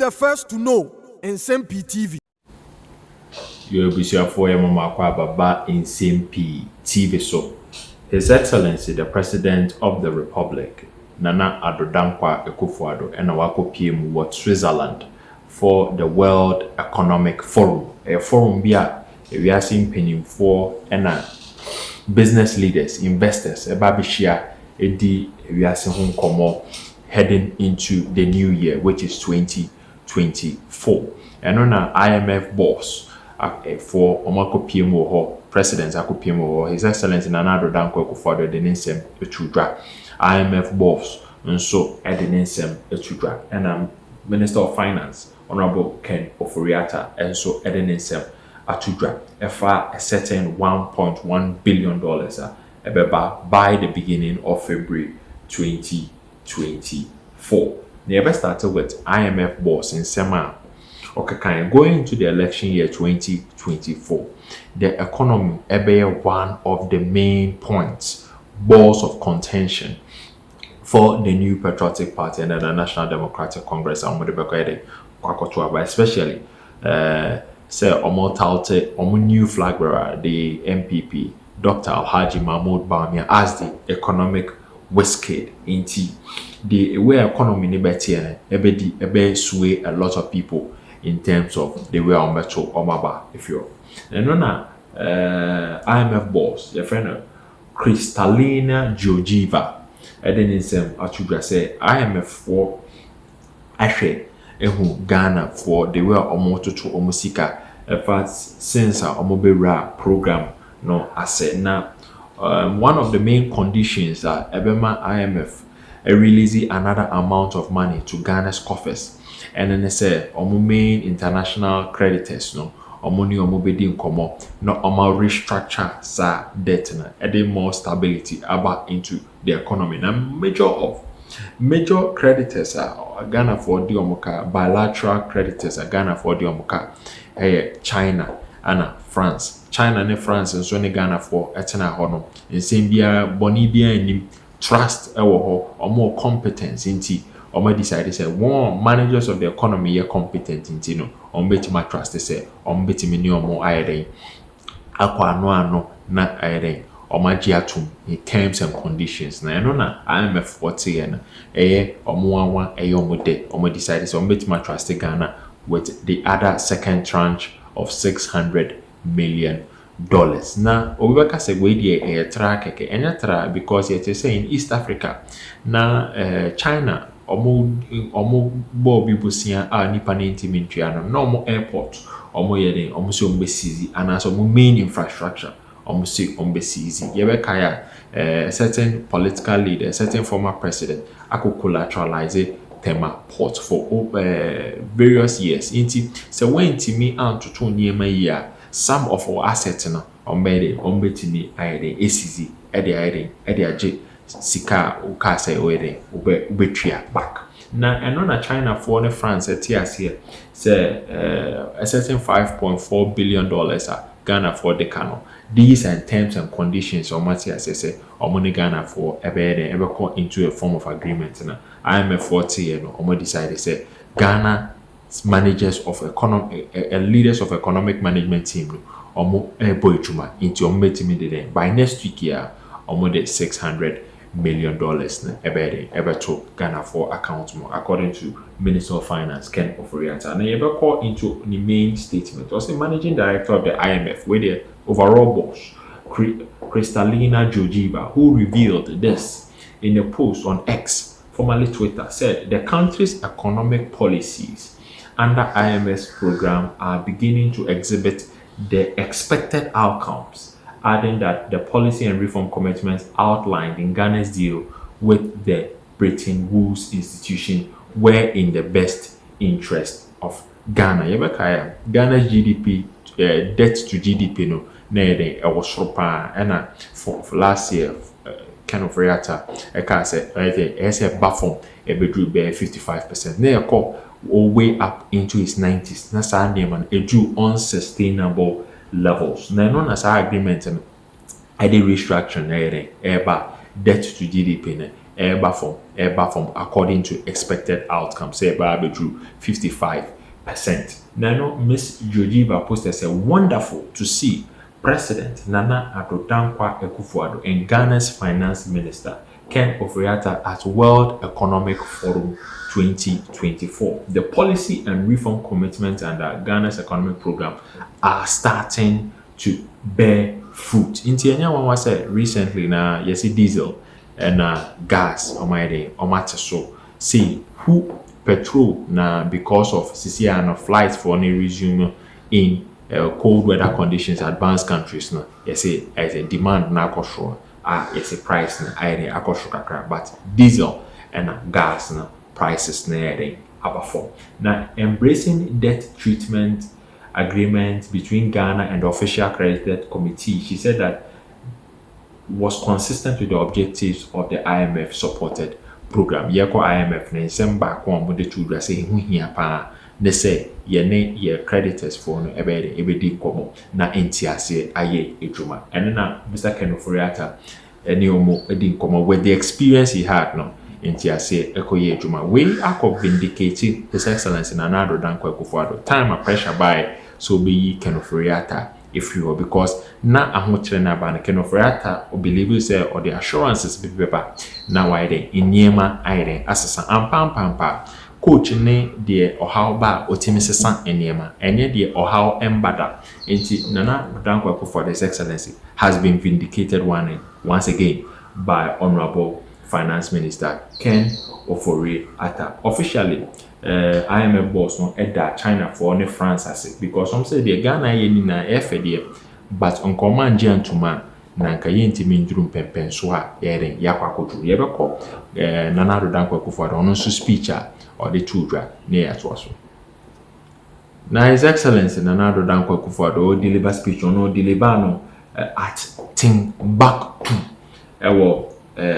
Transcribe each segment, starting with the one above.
the first to know. Nsem-Pii TV. You'll for your mama baba Nsem-Pii TV so. His Excellency the President of the Republic, Nana Addo Dankwa Akufo-Addo, and Awako PM what Switzerland for the World Economic Forum. A forum we are seeing penning for and business leaders, investors, a babishia, we are seeing komo heading into the new year, which is 2024. And on our IMF boss for Omako PMO President Ako PMO, His Excellency Nana Addo Dankwa Akufo-Addo the Nsem-Pii IMF boss and so at the Nsem-Pii and Minister of Finance Honorable Ken Ofori-Atta and so at the Nsem-Pii a certain $1.1 billion by the beginning of February 2024. Never started with IMF boss in Sema. Okay, going into the election year 2024, the economy be one of the main points, balls of contention for the new Patriotic Party and the National Democratic Congress, especially say Omo Talte, Omo new flag bearer, the MPP, Dr. Alhaji Mahmoud Bawumia, as the economic whiskey into the way economy ni better, ebe sway a lot of people in terms of the way on metro omaba if you and on IMF boss, your friend Kristalina Georgieva, and then Nsem-Pii say IMF for actually Ghana for the way omototo omosika since omobera program no asset now one of the main conditions that ebema IMF release another amount of money to Ghana's coffers and then they say main international creditors no omoni omobedi nkomo no restructure sa debt na adding more stability about into the economy na major creditors are Ghana for the omoka bilateral creditors are Ghana for the omoka China and France. China and France and so ne Ghana for etena hono. Nsem-Pii bonibia nim trust ewo or more competence inti or more decide say one managers of the economy are competent inti no on betima trust say on betimi ni omo ayeden akwa no na ayeden omagiatum in terms and conditions na eno na IMF 40 na omo omode omo decide say betima trust Ghana with the other second tranche of $600 million. Now, Obeka say we dey track enya because it is saying East Africa na China omo bobi busia nipa na intimintua no omo airport omo yeden omo so mbesizi and as omo main infrastructure omo say ombesizi yebeka ya certain political leader, certain former president ako collateralize tema port for various years inti so when timi antoto niema year some of our assets na ombetimi ayede esizi ede aje sika uka say oyede ubetria back na na China for the France etias here say a certain $5.4 billion Ghana for the Kano. These are terms and conditions or Matthias say or money Ghana for ever call into a form of agreement na IMF 40 no or decided say Ghana managers of economic leaders of economic management team or more boy chuma into meeting by next week year or more than $600 million na ever took Ghana for account more according to Minister of Finance Ken Ofori-Atta. And ever call into the main statement was the managing director of the IMF with the overall boss Kristalina Georgieva, who revealed this in a post on X, formerly Twitter, said the country's economic policies under IMF's program are beginning to exhibit the expected outcomes, adding that the policy and reform commitments outlined in Ghana's deal with the Bretton Woods institution were in the best interest of Ghana. Ghana's GDP, debt to GDP, no, was and for last year, Ken Ofori-Atta, I say, it's a buffer, a bedroom by 55%. They are called all way up into its 90s. That's our name and it drew unsustainable levels. Now, as our agreement, I did restructure debt to GDP eba from according to expected outcomes. Say eba drew 55%. Now, Miss Georgieva posted said, wonderful to see President Nana Addo Dankwa Akufo-Addo and Ghana's Finance Minister Ken Ofori-Atta at World Economic Forum 2024. The policy and reform commitments under Ghana's economic program are starting to bear fruit. Inti enya one said recently na yesi diesel and gas omate so see who petrol na because of CCI and flights for any resume in cold weather conditions advanced countries na yesi as a demand na akosho yesi price na aire akosho kakra but diesel and gas na prices na aire abafo na embracing debt treatment agreement between Ghana and the official accredited committee. She said that was consistent with the objectives of the IMF supported program. Yeko IMF na Nsem-Pii kwa mode to say hu hia pa ne say ye creditors for no ebedi komo na entiase aye ejuma. And na Mr. Ken Ofori-Atta eni omo edi komo with the experience he had no entiase ekoye ejuma. We are vindicating His Excellency Nana Addo Dankwa Akufo-Addo time and pressure by so be Ken Ofori-Atta if you will, because na ahochire na ba Ken Ofori-Atta o believe say or the assurances be paper na why dey inyema aire asesa ampa coach ne de ohaw ba otimi sesa enyema enye de ohaw embada enti Nana Dankwa Akufo-Addo His Excellency has been vindicated once again by Honorable Finance Minister Ken Ofori-Atta. Officially IMF boss no at China for only France as it because some say the Ghana ye ni na FDM but on command gentleman na nka ye ntimi nduru pempen so a yeren yakwa kodu ye beko Nana Addo Dankwa Akufo-Addo ono so speech or the children near to us. Now His Excellency Nana Addo Dankwa Akufo-Addo deliver speech on deliver no at Timbuktu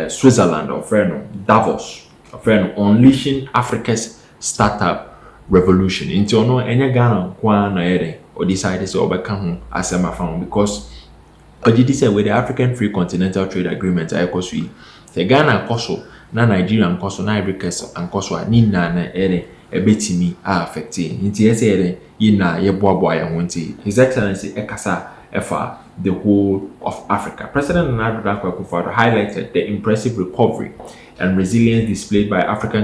Switzerland or friend Davos or friend unleashing Africa's startup revolution. Into no any Ghana kwa na ere or decided to overcome asema found because Ojidi said with the African Free Continental Trade Agreement ayekosui the Ghana koso na Nigeria nkoso na Ivory Coast nkoso a ni na ere ebetimi a affecting into ese ere yina yeboaboa ya honti His Excellency ekasa efa the whole of Africa. President Nana Addo Dankwa Akufo-Addo highlighted the impressive recovery and resilience displayed by African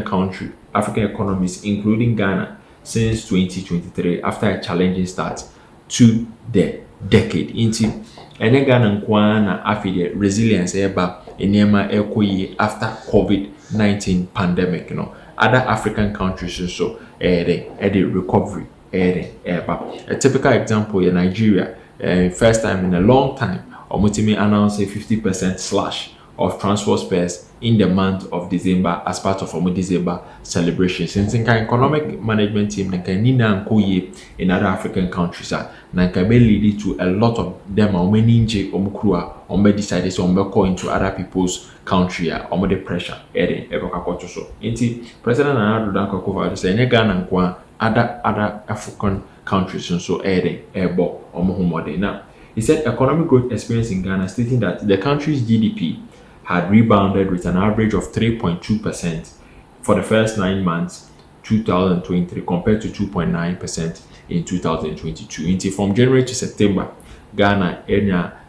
economies, including Ghana, since 2023, after a challenging start to the decade. Into any Ghana na afide resilience eba enema ekoyi after COVID-19 pandemic. You know, other African countries also the recovery eba. A typical example in Nigeria. First time in a long time, Omutimi announced a 50% slash of transport fares in the month of December as part of Omo December celebration. Since the economic management team nina nkoye in other African countries nanka be lead to a lot of them omeninje omukruwa ombe decided to go into other people's country omo the pressure ebaka so. Inti President Nana Addo Dankwa Akufo-Addo say ne Ghana nkwa other African countries so ebo omohumode. Now, he said economic growth experience in Ghana, stating that the country's GDP had rebounded with an average of 3.2% for the first 9 months 2023 compared to 2.9% in 2022. Until from January to September, Ghana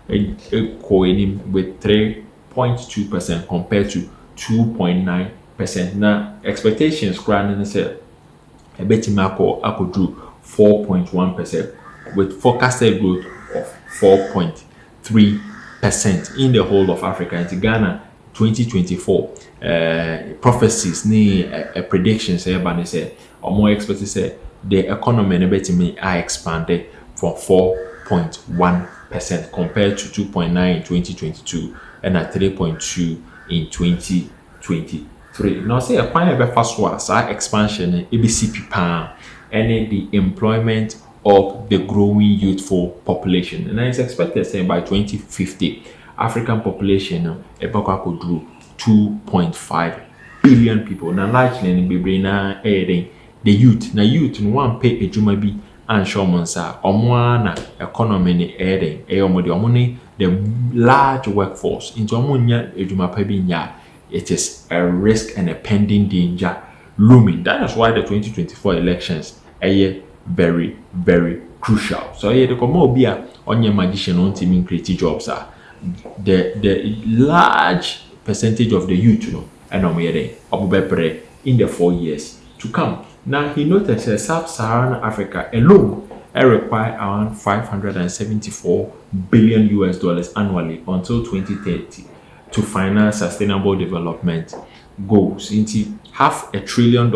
with 3.2% compared to 2.9%. Now, expectations granted said a betimako drew 4.1% with forecasted growth of 4.3% in the whole of Africa. In Ghana 2024 prophecies ni predictions say or more expected say the economy in betimi are expanded from 4.1% compared to 2.9 in 2022 and at 3.2 in 2023. Now say a quite a fast was expansion EBCP and the employment of the growing youthful population. And it's expected say by 2050, African population could grow 2.5 billion people. Now largely in Bibrina the youth. Now youth no one pay a jumabi and showmansa omwana economy ni omodi omoni the large workforce into omunya ejuma pabinya it is a risk and a pending danger looming. That is why the 2024 elections are very, very crucial. So the Komobia on your magician on team creative jobs are the large percentage of the youth, and in the 4 years to come. Now he noted that sub-Saharan Africa alone require around 574 billion US dollars annually until 2030 to finance sustainable development goals. Into $500 billion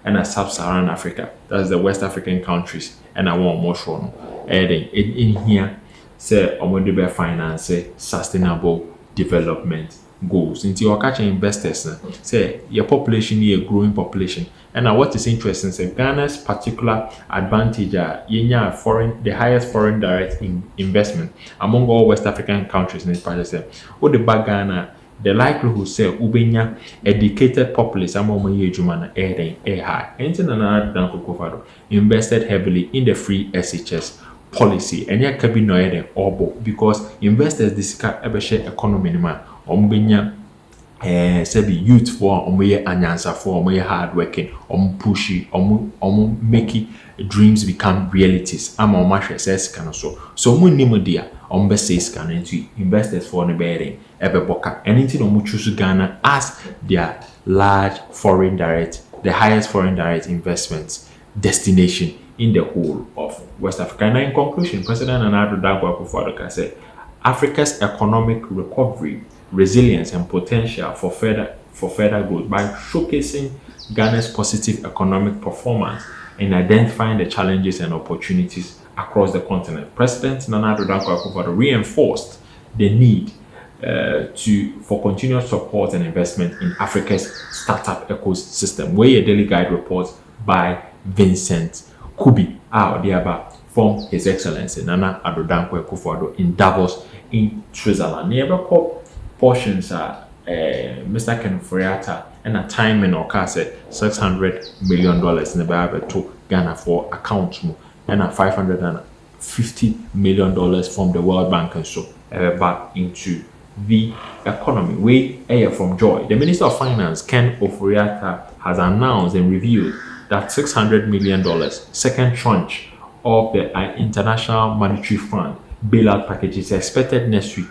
and a sub-Saharan Africa, that's the West African countries, and I want more shown. In here, say omodibe finance sustainable development goals. Into your catching investors, say your population is a growing population. And now what is interesting is Ghana's particular advantage the highest foreign direct investment among all West African countries in this part. The back Ghana, the likelihood say ubenya educated populace among high. Anything another than invested heavily in the free SHS policy and yet can be no obo because investors this economy ombenya sebi youth for omoye anyansa for omoye hard working pushy make dreams become realities ama omahwe says can so mo nimo dia ombe says can into investors for no bearing ebeboka anything omo choose Ghana as their large foreign direct the highest foreign direct investments destination in the whole of West Africa. And in conclusion, President Nana Addo Dankwa Akufo-Addo said Africa's economic recovery, resilience, and potential for further growth by showcasing Ghana's positive economic performance and identifying the challenges and opportunities across the continent. President Nana Addo Dankwa Akufo-Addo reinforced the need for continuous support and investment in Africa's startup ecosystem. Where a daily guide report by Vincent Kubi from His Excellency Nana Addo Dankwa Akufo-Addo in Davos in Switzerland. Nearby portions are Mr. Ken Furiata and a time in Okase $600 million in the Bible to Ghana for accounts and a $550 million from the World Bank and so back into the economy. We from Joy. The Minister of Finance Ken Ofuriata has announced and revealed that $600 million second tranche of the International Monetary Fund bailout package is expected next week.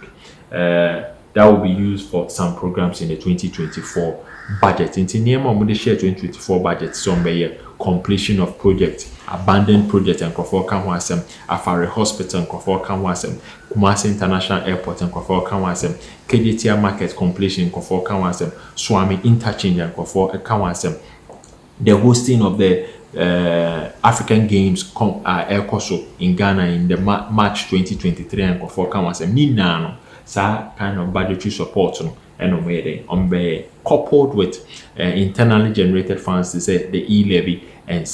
That will be used for some programs in the 2024 budget. In Tiniema, we share 2024 budget, some completion of projects, abandoned projects, and Krofo Kamwasem, Afare Hospital, and Krofo Kamwasem, Kumasi International Airport, and Krofo Kamwasem, KJTR Market completion, Krofo Kamwasem, Swami Interchange, and Krofo Kamwasem. The hosting of the African Games Ekoso in Ghana in the March 2023 and for Kamwasem Ninano sa kind of budgetary support and coupled with internally generated funds to say the e-levy and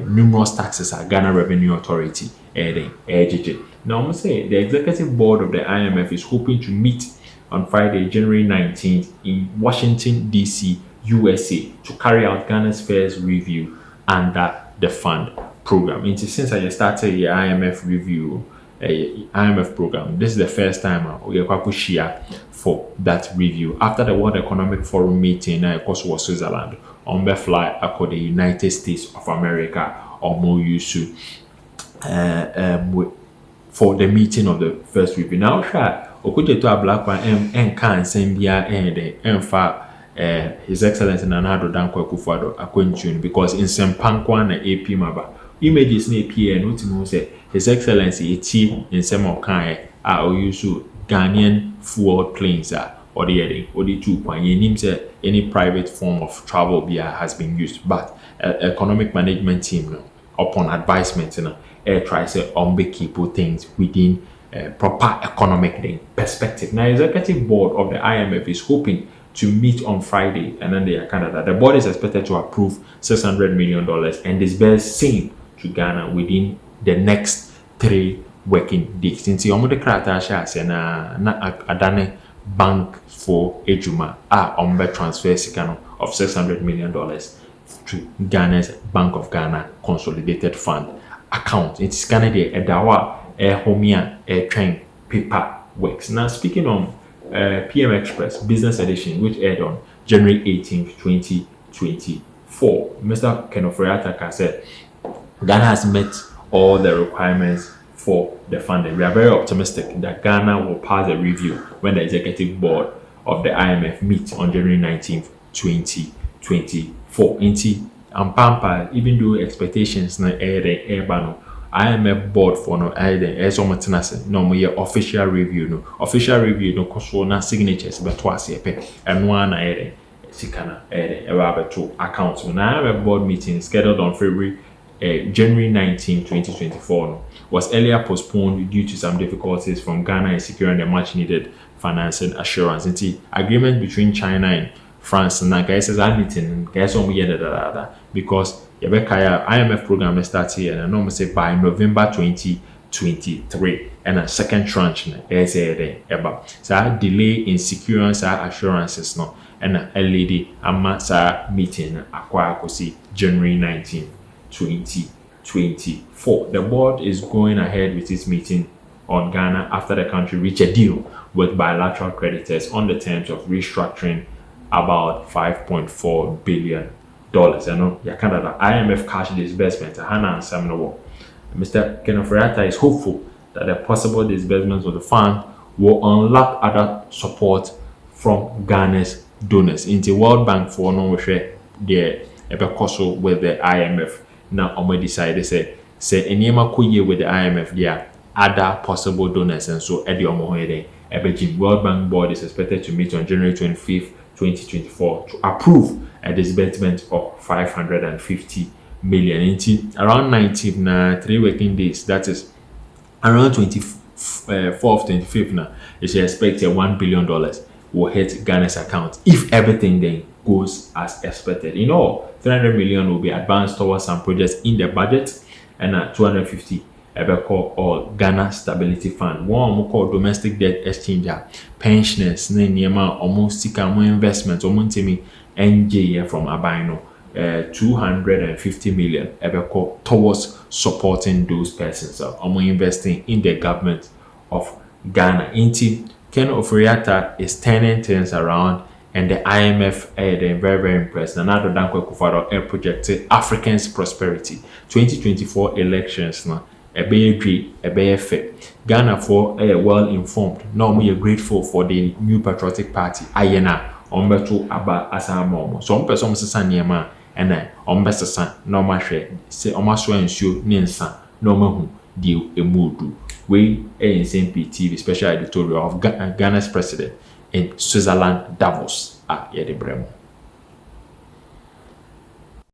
numerous taxes at Ghana Revenue Authority. Now I'm say the executive board of the IMF is hoping to meet on Friday, January 19th in Washington DC, USA to carry out Ghana's first review under the fund program. Since I started the IMF review, IMF program, this is the first time we are share for that review. After the World Economic Forum meeting, of course, was Switzerland, on the fly across the United States of America, or more used to for the meeting of the first review. Now, Okuje to a black one and can Nsem-Pii and His Excellency Nana Addo Dankwa Akufo-Addo akwenchun because in Nsem-Pii na AP maba images na AP and ultimo say His Excellency eti Nsem-Pii use Ghanaian fuel planes or the two point nim say any private form of travel has been used, but economic management team upon advisement try say keep things within proper economic perspective. Now executive board of the IMF is hoping to meet on Friday, and then they are Canada. The board is expected to approve $600 million and disburse same to Ghana within the next 3 working days. Since you the krata say na adane bank for ejuma transfer sikano of $600 million to Ghana's Bank of Ghana Consolidated Fund account. It's Ghana de edawa homia train paper works. Now speaking on PM Express Business Edition, which aired on January 18th, 2024. Mr. Kenoforiataka said Ghana has met all the requirements for the funding. We are very optimistic that Ghana will pass a review when the executive board of the IMF meets on January 19th, 2024. Pampa, even though expectations na airbano, IMF board for no as no official review no koso na signatures but twice and one sikana to accounts. Na IMF board meeting scheduled on February January 19, 2024 was earlier postponed due to some difficulties from Ghana in securing the much needed financing assurance. Agreement between China and France and guys that meeting guys because IMF program starts here and I know say by November 2023 and a second tranche is about so delay in securing assurances no and a LED ama meeting acquire January 19, 2024. The board is going ahead with its meeting on Ghana after the country reached a deal with bilateral creditors on the terms of restructuring about $5.4 billion. Canada IMF cash disbursement. Mr. Kenoforiata is hopeful that the possible disbursements of the fund will unlock other support from Ghana's donors. In the World Bank for no share the ebekoso with the IMF. Now, I decided say enema kuye with the IMF. There are other possible donors, and so Eddie Omohede, World Bank board is expected to meet on January 25th, 2024 to approve a disbursement of 550 million. Around 3 working days, that is around 24th, 25th now, you should expect $1 billion will hit Ghana's account if everything then goes as expected. 300 million will be advanced towards some projects in the budget, and 250 called or Ghana Stability Fund. One called domestic debt exchanger, pensioners, almost investments, almost NJ from Abino, 250 million called towards supporting those persons, investing in the government of Ghana. Ken Oforiatta is turning things around, and the IMF they're very, very impressed. Another Dankwa Kufado projected Africans' prosperity. 2024 elections now. A fair. Ghana for well informed. No, we are grateful for the new patriotic party. Ayena Ombeto Aba Asamomo. Some person say niema and Ombesa no mashe say Omaso ensure Ninsa no mahu deal emudu. We Nsem-Pii TV special editorial of Ghana's president in Switzerland, Davos. Yede Bremo.